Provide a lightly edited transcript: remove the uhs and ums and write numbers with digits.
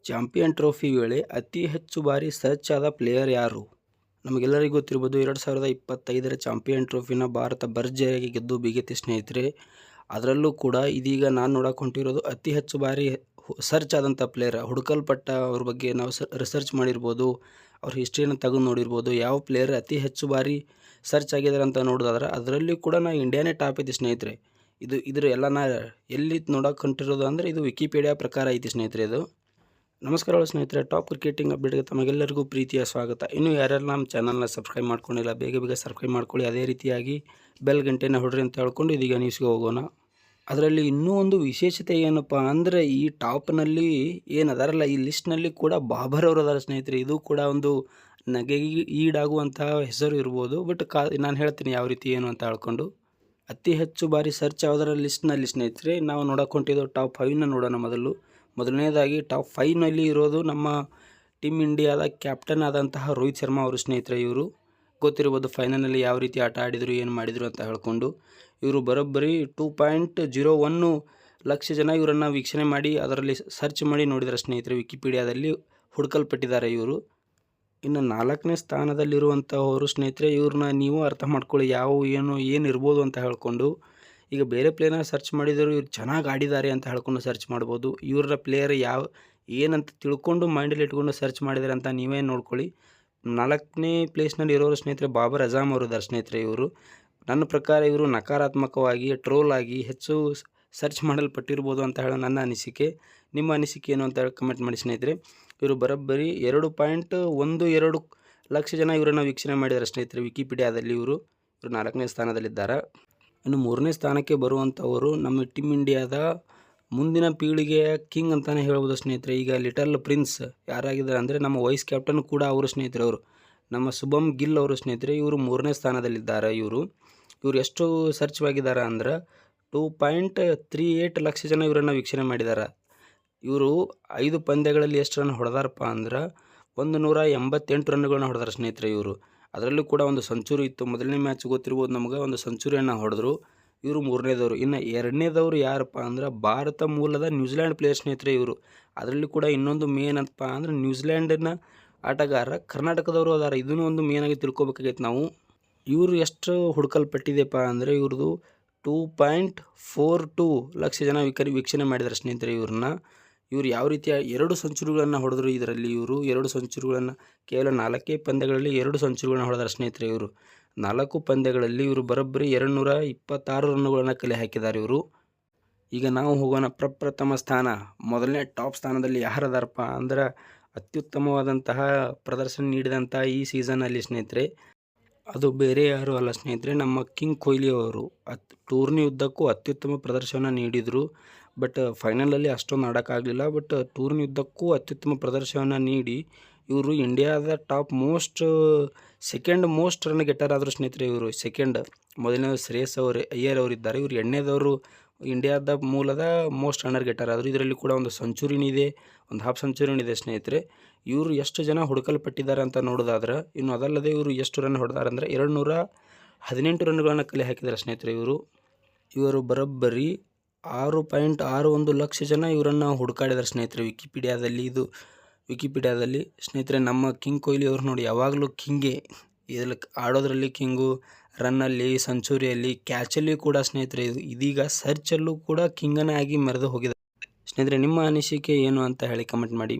Champion trophy ವೇಳೆ ಅತಿ ಹೆಚ್ಚು ಬಾರಿ ಸರ್ಚ್ ಆದ ಪ್ಲೇಯರ್ ಯಾರು? ನಮಗೆಲ್ಲರಿಗೂ ಗೊತ್ತಿರ್ಬೋದು 2025ರ ಚಾಂಪಿಯನ್ ಟ್ರೋಫಿನ ಭಾರತ ಭರ್ಜರಿಯಾಗಿ ಗೆದ್ದು ಬೀಗಿತ್ತು ಸ್ನೇಹಿತರೆ. ಅದರಲ್ಲೂ ಕೂಡ ಇದೀಗ ನಾನು ನೋಡಕ್ಕೆ ಹೊಂಟಿರೋದು ಅತಿ ಹೆಚ್ಚು ಬಾರಿ ಸರ್ಚ್ ಆದಂಥ ಪ್ಲೇಯರ್, ಹುಡುಕಲ್ಪಟ್ಟ ಅವ್ರ ಬಗ್ಗೆ ನಾವು ರಿಸರ್ಚ್ ಮಾಡಿರ್ಬೋದು, ಅವ್ರ ಹಿಸ್ಟ್ರಿಯನ್ನು ತೆಗೆದು ನೋಡಿರ್ಬೋದು. ಯಾವ ಪ್ಲೇಯರ್ ಅತಿ ಹೆಚ್ಚು ಬಾರಿ ಸರ್ಚ್ ಆಗಿದ್ದಾರೆ ಅಂತ ನೋಡೋದಾದ್ರೆ ಅದರಲ್ಲಿ ಕೂಡ ಇಂಡಿಯಾನೇ ಟಾಪ್ ಐತಿ ಸ್ನೇಹಿತರೆ. ಇದ್ರ ಎಲ್ಲ ನಾ ಎಲ್ಲಿ ನೋಡಕ್ಕೆ ಹೊಂಟಿರೋದು ಅಂದರೆ ಇದು ವಿಕಿಪೀಡಿಯಾ ಪ್ರಕಾರ ಐತಿ ಸ್ನೇಹಿತರೆ. ಇದು ನಮಸ್ಕಾರಗಳು ಸ್ನೇಹಿತರೆ, ಟಾಪ್ ಕ್ರಿಕೆಟಿಂಗ್ ಅಪ್ಡೇಟ್ಗೆ ತಮಗೆಲ್ಲರಿಗೂ ಪ್ರೀತಿಯ ಸ್ವಾಗತ. ಇನ್ನೂ ಯಾರೆಲ್ಲ ನಮ್ಮ ಚಾನಲ್ನ ಸಬ್ಸ್ಕ್ರೈಬ್ ಮಾಡ್ಕೊಂಡಿಲ್ಲ ಬೇಗ ಸಬ್ಸ್ಕ್ರೈಬ್ ಮಾಡ್ಕೊಳ್ಳಿ. ಅದೇ ರೀತಿಯಾಗಿ ಬೆಲ್ ಗಂಟೆನ ಹೊಡ್ರಿ ಅಂತ ಹೇಳ್ಕೊಂಡು ಇದೀಗ ನ್ಯೂಸ್ಗೆ ಹೋಗೋಣ. ಅದರಲ್ಲಿ ಇನ್ನೂ ಒಂದು ವಿಶೇಷತೆ ಏನಪ್ಪ ಅಂದರೆ ಈ ಟಾಪ್ನಲ್ಲಿ ಏನದಾರಲ್ಲ ಈ ಲಿಸ್ಟ್ನಲ್ಲಿ ಕೂಡ ಬಾಬರ್ ಅವರು ಅದಾರ ಸ್ನೇಹಿತರೆ. ಇದು ಕೂಡ ಒಂದು ನಗೆಗೆ ಈಡಾಗುವಂತಹ ಹೆಸರು ಇರ್ಬೋದು. ಬಟ್ ನಾನು ಹೇಳ್ತೀನಿ ಯಾವ ರೀತಿ ಏನು ಅಂತ ಹೇಳ್ಕೊಂಡು. ಅತಿ ಹೆಚ್ಚು ಬಾರಿ ಸರ್ಚ್ ಯಾವುದರ ಲಿಸ್ಟ್ನಲ್ಲಿ ಸ್ನೇಹಿತರೆ ನಾವು ನೋಡಕ್ಕೆ ಹೊಂಟಿದ್ದು ಟಾಪ್ 5ನ ನೋಡೋಣ. ಮೊದಲನೇದಾಗಿ ಟಾಪ್ 5ನಲ್ಲಿ ಇರೋದು ನಮ್ಮ ಟೀಮ್ ಇಂಡಿಯಾದ ಕ್ಯಾಪ್ಟನ್ ಆದಂತಹ ರೋಹಿತ್ ಶರ್ಮಾ ಅವರು ಸ್ನೇಹಿತರೆ. ಇವರು ಗೊತ್ತಿರ್ಬೋದು ಫೈನಲ್ನಲ್ಲಿ ಯಾವ ರೀತಿ ಆಟ ಆಡಿದರು, ಏನು ಮಾಡಿದರು ಅಂತ ಹೇಳ್ಕೊಂಡು. ಇವರು ಬರೋಬ್ಬರಿ 2.01 ಲಕ್ಷ ಜನ ಇವರನ್ನು ವೀಕ್ಷಣೆ ಮಾಡಿ ಅದರಲ್ಲಿ ಸರ್ಚ್ ಮಾಡಿ ನೋಡಿದ್ದಾರೆ ಸ್ನೇಹಿತರೆ. ವಿಕಿಪೀಡಿಯಾದಲ್ಲಿ ಹುಡುಕಲ್ಪಟ್ಟಿದ್ದಾರೆ ಇವರು. ಇನ್ನು 4ನೇ ಸ್ಥಾನದಲ್ಲಿರುವಂಥವರು ಸ್ನೇಹಿತರೆ, ಇವ್ರನ್ನ ನೀವು ಅರ್ಥ ಮಾಡ್ಕೊಳ್ಳಿ ಏನು ಇರ್ಬೋದು ಅಂತ ಹೇಳ್ಕೊಂಡು. ಈಗ ಬೇರೆ ಪ್ಲೇಯರ್ನ ಸರ್ಚ್ ಮಾಡಿದರು, ಇವ್ರು ಚೆನ್ನಾಗಿ ಆಡಿದ್ದಾರೆ ಅಂತ ಹೇಳ್ಕೊಂಡು ಸರ್ಚ್ ಮಾಡ್ಬೋದು. ಇವ್ರ ಪ್ಲೇಯರ್ ಏನಂತ ತಿಳ್ಕೊಂಡು ಮೈಂಡಲ್ಲಿ ಇಟ್ಕೊಂಡು ಸರ್ಚ್ ಮಾಡಿದ್ದಾರೆ ಅಂತ ನೀವೇ ನೋಡ್ಕೊಳ್ಳಿ. 4ನೇ ಪ್ಲೇಸ್ನಲ್ಲಿ ಇರೋರು ಸ್ನೇಹಿತರೆ ಬಾಬರ್ ಅಜಾಮ್ ಅವರು ಇದ್ದಾರೆ ಸ್ನೇಹಿತರೆ. ಇವರು ನನ್ನ ಪ್ರಕಾರ ಇವರು ನಕಾರಾತ್ಮಕವಾಗಿ ಟ್ರೋಲ್ ಆಗಿ ಹೆಚ್ಚು ಸರ್ಚ್ ಮಾಡಲ್ಪಟ್ಟಿರ್ಬೋದು ಅಂತ ಹೇಳೋ ನನ್ನ ಅನಿಸಿಕೆ. ನಿಮ್ಮ ಅನಿಸಿಕೆ ಏನು ಅಂತ ಹೇಳಿ ಕಮೆಂಟ್ ಮಾಡಿ ಸ್ನೇಹಿತರೆ. ಇವರು ಬರೋಬ್ಬರಿ 2.12 ಲಕ್ಷ ಜನ ಇವರನ್ನು ವೀಕ್ಷಣೆ ಮಾಡಿದ್ದಾರೆ ಸ್ನೇಹಿತರೆ ವಿಕಿಪೀಡಿಯಾದಲ್ಲಿ. ಇವರು 4ನೇ ಸ್ಥಾನದಲ್ಲಿದ್ದಾರೆ. ಇನ್ನು 3ನೇ ಸ್ಥಾನಕ್ಕೆ ಬರುವಂಥವರು ನಮ್ಮ ಟೀಮ್ ಇಂಡಿಯಾದ ಮುಂದಿನ ಪೀಳಿಗೆಯ ಕಿಂಗ್ ಅಂತಲೇ ಹೇಳ್ಬೋದು ಸ್ನೇಹಿತರೆ. ಈಗ ಲಿಟಲ್ ಪ್ರಿನ್ಸ್ ಯಾರಾಗಿದ್ದಾರೆ ಅಂದರೆ ನಮ್ಮ ವೈಸ್ ಕ್ಯಾಪ್ಟನ್ ಕೂಡ ಅವರು ಸ್ನೇಹಿತರೆ. ಅವರು ನಮ್ಮ ಶುಭಮ್ ಗಿಲ್ ಅವರು ಸ್ನೇಹಿತರೆ. ಇವರು 3ನೇ ಸ್ಥಾನದಲ್ಲಿದ್ದಾರೆ. ಇವರು ಎಷ್ಟು ಸರ್ಚ್ ಆಗಿದ್ದಾರೆ ಅಂದ್ರೆ 2.38 ಲಕ್ಷ ಜನ ಇವರನ್ನು ವೀಕ್ಷಣೆ ಮಾಡಿದ್ದಾರೆ. ಇವರು 5 ಪಂದ್ಯಗಳಲ್ಲಿ ಎಷ್ಟು ರನ್ ಹೊಡೆದಾರಪ್ಪ ಅಂದ್ರೆ 188 ರನ್ಗಳನ್ನ ಹೊಡೆದಾರ ಸ್ನೇಹಿತರೆ ಇವರು. ಅದರಲ್ಲೂ ಕೂಡ ಒಂದು ಸೆಂಚುರಿ ಇತ್ತು. ಮೊದಲನೇ ಮ್ಯಾಚ್ ಗೊತ್ತಿರ್ಬೋದು ನಮ್ಗೆ, ಒಂದು ಸೆಂಚುರಿಯನ್ನು ಹೊಡೆದ್ರು. ಇವರು 3ನೇದವರು. ಇನ್ನು 2ನೇದವರು ಯಾರಪ್ಪ ಅಂದ್ರೆ ಭಾರತ ಮೂಲದ ನ್ಯೂಜಿಲ್ಯಾಂಡ್ ಪ್ಲೇಯರ್ ಸ್ನೇಹಿತರೆ ಇವರು. ಅದರಲ್ಲಿ ಕೂಡ ಇನ್ನೊಂದು ಮೇನ್ ಅಂತಪ್ಪ ಅಂದರೆ ನ್ಯೂಜಿಲ್ಯಾಂಡಿನ ಆಟಗಾರ ಕರ್ನಾಟಕದವರು ಅದಾರ. ಇದನ್ನು ಒಂದು ಮೇನಾಗಿ ತಿಳ್ಕೊಬೇಕಾಗೈತೆ ನಾವು. ಇವರು ಎಷ್ಟು ಹುಡುಕಲ್ಪಟ್ಟಿದೆಪ್ಪ ಅಂದರೆ ಇವ್ರದ್ದು 2.42 ಲಕ್ಷ ಜನ ವೀಕ್ಷಣೆ ಮಾಡಿದ್ದಾರೆ ಸ್ನೇಹಿತರೆ ಇವ್ರನ್ನ. ಇವರು ಯಾವ ರೀತಿಯ 2 ಸೆಂಚುರಿಗಳನ್ನು ಹೊಡೆದ್ರು. ಇದರಲ್ಲಿ ಇವರು 2 ಸೆಂಚುರಿಗಳನ್ನು ಕೇವಲ 4 ಪಂದ್ಯಗಳಲ್ಲಿ 2 ಸೆಂಚುರಿಗಳನ್ನು ಹೊಡೆದಾರೆ ಸ್ನೇಹಿತರೆ ಇವರು. 4 ಪಂದ್ಯಗಳಲ್ಲಿ ಇವರು ಬರೋಬ್ಬರಿ 226 ರನ್ನುಗಳನ್ನು ಕಲೆ ಹಾಕಿದ್ದಾರೆ ಇವರು. ಈಗ ನಾವು ಹೋಗೋಣ ಪ್ರಪ್ರಥಮ ಸ್ಥಾನ. ಮೊದಲನೇ ಟಾಪ್ ಸ್ಥಾನದಲ್ಲಿ ಯಾರದಾರಪ್ಪ ಅಂದ್ರೆ ಅತ್ಯುತ್ತಮವಾದಂತಹ ಪ್ರದರ್ಶನ ನೀಡಿದಂಥ ಈ ಸೀಸನ್ನಲ್ಲಿ ಸ್ನೇಹಿತರೆ ಅದು ಬೇರೆ ಯಾರು ಅಲ್ಲ ಸ್ನೇಹಿತರೆ, ನಮ್ಮ ಕಿಂಗ್ ಕೊಹ್ಲಿ ಅವರು. ಟೂರ್ನಿ ಉದ್ದಕ್ಕೂ ಅತ್ಯುತ್ತಮ ಪ್ರದರ್ಶನ ನೀಡಿದರು. ಬಟ್ ಫೈನಲಲ್ಲಿ ಅಷ್ಟೊಂದು ಆಡೋಕ್ಕಾಗಲಿಲ್ಲ. ಬಟ್ ಟೂರ್ನಿ ಉದ್ದಕ್ಕೂ ಅತ್ಯುತ್ತಮ ಪ್ರದರ್ಶನ ನೀಡಿ ಇವರು ಇಂಡಿಯಾದ ಸೆಕೆಂಡ್ ಮೋಸ್ಟ್ ರನ್ ಗೆಟ್ಟರ್ ಆದರು ಸ್ನೇಹಿತರೆ ಇವರು. ಮೊದಲನೇದು ಶ್ರೇಯಸ್ ಅಯ್ಯರ್ ಅವರಿದ್ದಾರೆ. ಇವರು 2ನೇದವರು ಇಂಡಿಯಾದ ಮೂಲದ ಮೋಸ್ಟ್ ರನ್ನರ್ ಗೆಟ್ಟರ್ ಆದರು. ಇದರಲ್ಲಿ ಕೂಡ ಒಂದು ಸೆಂಚುರಿನಿದೆ, ಒಂದು ಹಾಫ್ ಸೆಂಚುರಿನಿದೆ ಸ್ನೇಹಿತರೆ. ಇವರು ಎಷ್ಟು ಜನ ಹುಡುಕಲ್ಪಟ್ಟಿದ್ದಾರೆ ಅಂತ ನೋಡೋದಾದ್ರೆ, ಇನ್ನು ಅದಲ್ಲದೆ ಇವರು ಎಷ್ಟು ರನ್ ಹೊಡೆದಾರೆ ಅಂದರೆ 218 ರನ್ಗಳನ್ನು ಕಲೆ ಹಾಕಿದ್ದಾರೆ ಸ್ನೇಹಿತರೆ ಇವರು ಬರೋಬ್ಬರಿ 6.61 ಲಕ್ಷ ಜನ ಇವರನ್ನು ಹುಡುಕಾಡಿದ್ದಾರೆ ಸ್ನೇಹಿತರೆ ವಿಕಿಪೀಡಿಯಾದಲ್ಲಿ ಸ್ನೇಹಿತರೆ. ನಮ್ಮ ಕಿಂಗ್ ಕೊಹ್ಲಿ ಅವರು ನೋಡಿ ಯಾವಾಗಲೂ ಕಿಂಗೇ. ಇದರಲ್ಲಿ ಆಡೋದ್ರಲ್ಲಿ ಕಿಂಗು, ರನ್ನಲ್ಲಿ, ಸೆಂಚುರಿಯಲ್ಲಿ, ಕ್ಯಾಚಲ್ಲಿ ಕೂಡ ಸ್ನೇಹಿತರೆ. ಇದೀಗ ಸರ್ಚಲ್ಲೂ ಕೂಡ ಕಿಂಗನೇ ಆಗಿ ಮೆರೆದು ಹೋಗಿದೆ ಸ್ನೇಹಿತರೆ. ನಿಮ್ಮ ಅನಿಸಿಕೆ ಏನು ಅಂತ ಹೇಳಿ ಕಮೆಂಟ್ ಮಾಡಿ.